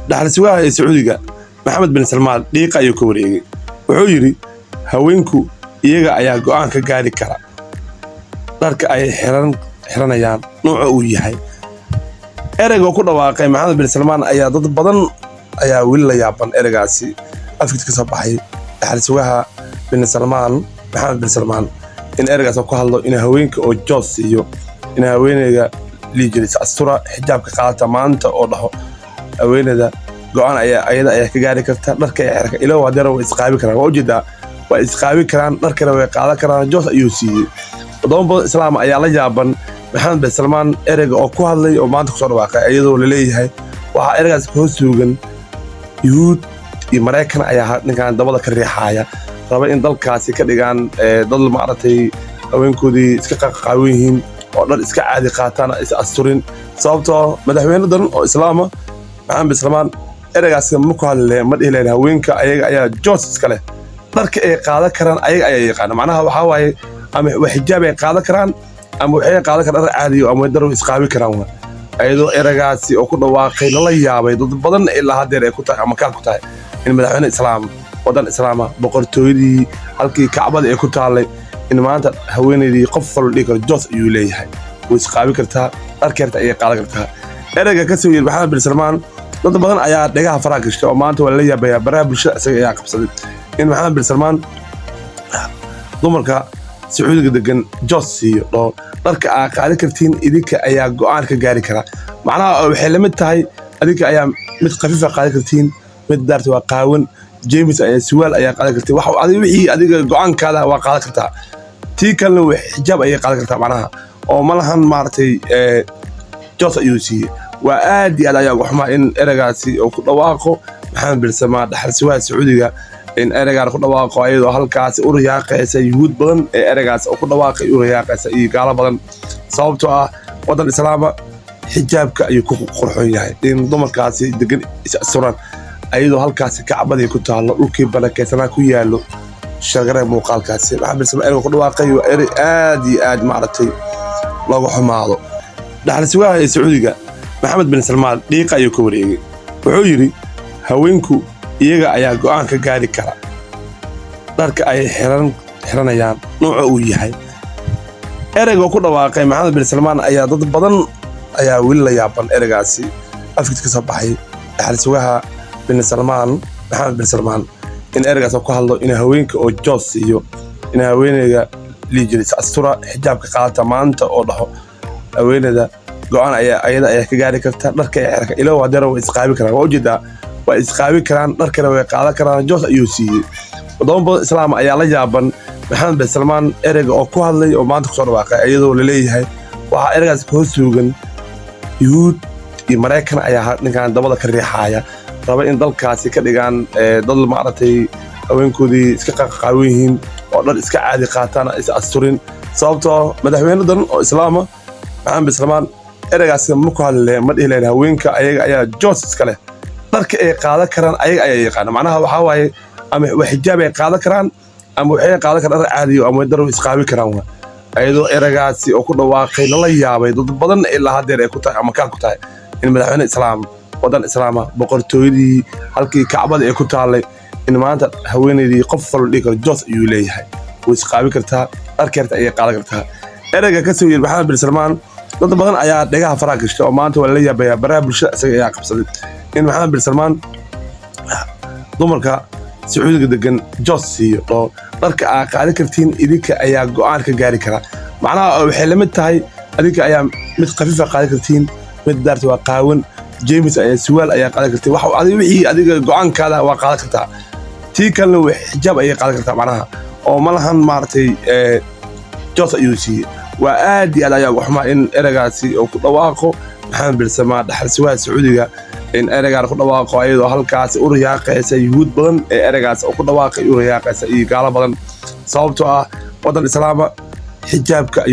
dhaxal sugaha ee Sacuudiga Maxamed bin Salmaan dhiiqa ayuu ka wareegay wuxuu yiri haweenku iyaga ayaa go'aan ka gaari kara dharka ay xiranayaan nooca uu yahay ereyga ku dhawaaqay Maxamed bin Salmaan ayaa dad badan ayaa wili la yaaban ereygaasi afkiisa ka soo baxay dhaxal sugaha bin Salmaan Maxamed bin Salmaan in ereygaas ku hadlo in haweenka oo joos iyo in haweeneyga liijiris astura xijaabka qaata maanta oo dhaho haweeneyda go'aan ayada ka gaari karta dharka ay xirka ilaa wadara way isqaabi karaan waa ujeedaa way isqaabi karaan dharkana way qaadan karaan joos ayuu siiyay wadamo islaam ayaa la yaaban Maxamed bin Salmaan ereyga oo ku hadlay oo maanta ku soo dhawaaqay iyadoo la leeyahay waxa ereygaas ku suugan yuhuud iyo Mareykan ayaa ninkan dabada ka riixaya raba in dalkaasi ka dhigaan dad maartay haweenkoodii iska qaqaawan yihiin oo dad iska caadi qaataan is asturin sababtoo madaxweynadan oo islaama Maxamed bin Salmaan ereygaas ma ku hadlay ma dhihileen haweenka ayaga ayaa joos iska leh dharka ay qaadan karaan ayaga ayaa yaqaan macnaha waxa waaye ama wax xijaab ay qaadan karaan ama waxay qaadan karaan dhar caadi oo ama daro isqaabi karaan ayadoo ereygaasi oo ku dhawaaqay la yaabay dad badan ilaa hadeer ay ku tahay ama ka ku tahay in madaxweyne islaam wadan islaama boqortooyadii halkii kacbada ay ku taalay in maanta haweeneydii qof walba dhig karo joos ayuu leeyahay way isqaabi kartaa dharkeerta ay qaadan kartaa ereyga ka soo yiri Maxamed bin Salmaan dad badan ayaa dhagaha faraha gashay oo maanta waa la yaabaya baraha bulshada isaga ayaa qabsaday in Maxamed bin Salmaan dumarka Sacuudiga degan joos iyo dharka ay qaadan kartiin idinka ayaa go'aan ka gaari kara macnaha waxay la mid tahay adinka ayaa mid qafiif ah qaadan kartiin mid daarta waa qaawan James ayaa suwaal ayaa qaadan kartay wax wixii adiga go'aankaada waa qaadan kartaa tii kalena wax xijaab ayaa qaadan kartaa macnaha oo malahan maartay joos ayuu siiyay waa aad iyo aad ayaa ugu xumaa in ereygaasi oo ku dhawaaqo Maxamed bin Salmaan dhaxal sugaha Sacuudiga in ereygaan ku dhawaaqo ayadoo halkaas u riyaaqaysa yuhuud badan ee ereygaas oo ku dhawaaqay u riyaaqaysa iyo gaalo badan sababtoo ah wadan islaama xijaabka ayuu ku qurxoon yahay in dumarkaasi degan is asturan ayadoo halkaas kacbadii ku taalo dhulkii barakeysanaa ku yaalo shaqare muuqaalkaasi Maxamed bin Salmaan ereyga ku dhawaaqay waa erey aad iyo aad maartay lagu xumaado dhaxal sugaha ee Sacuudiga Maxamed bin Salmaan dhiiqa ayuu ka wareegay wuxuu yiri haweenku iyaga ayaa go'aan ka gaari kara dharka ay xiranayaan nooca uu yahay ereyga ku dhawaaqay Maxamed bin Salmaan ayaa dad badan ayaa wili la yaaban ereygaasi afkiisa ka soo baxay dhaxal sugaha bin Salmaan Maxamed bin Salmaan in ereygaas ku hadlo in haweenka oo joos iyo in haweeneyga liijiris astura xijaabka qaata maanta oo dhaho haweeneyda go'aan ayada ka gaari karta dharka ay xirka ilaa wadara way isqaabi karaan waa ujeedaa way isqaabi karaan dharkana way qaadan karaan joos ayuu siiyay wadamo islaam ayaa la yaaban Maxamed bin Salmaan ereyga oo ku hadlay oo maanta ku soo dhawaaqay iyadoo la leeyahay waxa ereygaas ku suugan yuhuud iyo Mareykan ayaa ninkan dabada ka riixaya raba in dalkaasi ka dhigaan dad maartay haweenkoodii iska qaqaawan yihiin oo dad iska caadi qaataan is asturin sababtoo madaxweynadan oo islaama Maxamed bin Salmaan ereygaas ma ku hadlay ma dhihileen haweenka ayaga ayaa joos iska leh dharka ay qaadan karaan ayaga ayaa yaqaan macnaha waxa waaye ama wax xijaab ay qaadan karaan ama waxay qaadan karaan dhar caadi oo ama daro isqaabi karaan ayadoo ereygaasi oo ku dhawaaqay la yaabay dad badan ilaa hadeer ay ku tahay ama ka ku tahay in madaxweyne islaam wadan islaama boqortooyadii halkii kacbada ay ku taalay in maanta haweeneydii qof walba dhig karo joos ayuu leeyahay way isqaabi kartaa dharkeerta ay qaadan kartaa ereyga ka soo yiri Maxamed bin Salmaan dad badan ayaa dhagaha faraha gashay oo maanta waa la yaabaya baraha bulshada isaga ayaa qabsaday in Maxamed bin Salmaan dumarka Sacuudiga degan joos iyo dharka ay qaadan kartiin idinka ayaa go'aan ka gaari kara macnaha waxay la mid tahay adinka ayaa mid qafiif ah qaadan kartiin mid daarta waa qaawan James ayaa suwaal ayaa qaadan kartay wax wixii adiga go'aankaada waa qaadan kartaa tii kalena wax xijaab ayaa qaadan kartaa macnaha oo malahan maartay joos ayuu siiyay waa aad iyo aad ayaa ugu xumaa in ereygaasi oo ku dhawaaqo Maxamed bin Salmaan dhaxal sugaha Sacuudiga in ereygaan ku dhawaaqo ayadoo halkaas u riyaaqaysa yuhuud badan ee ereygaas oo ku dhawaaqay u riyaaqaysa iyo gaalo badan sababtoo ah wadan islaama xijaabka ayuu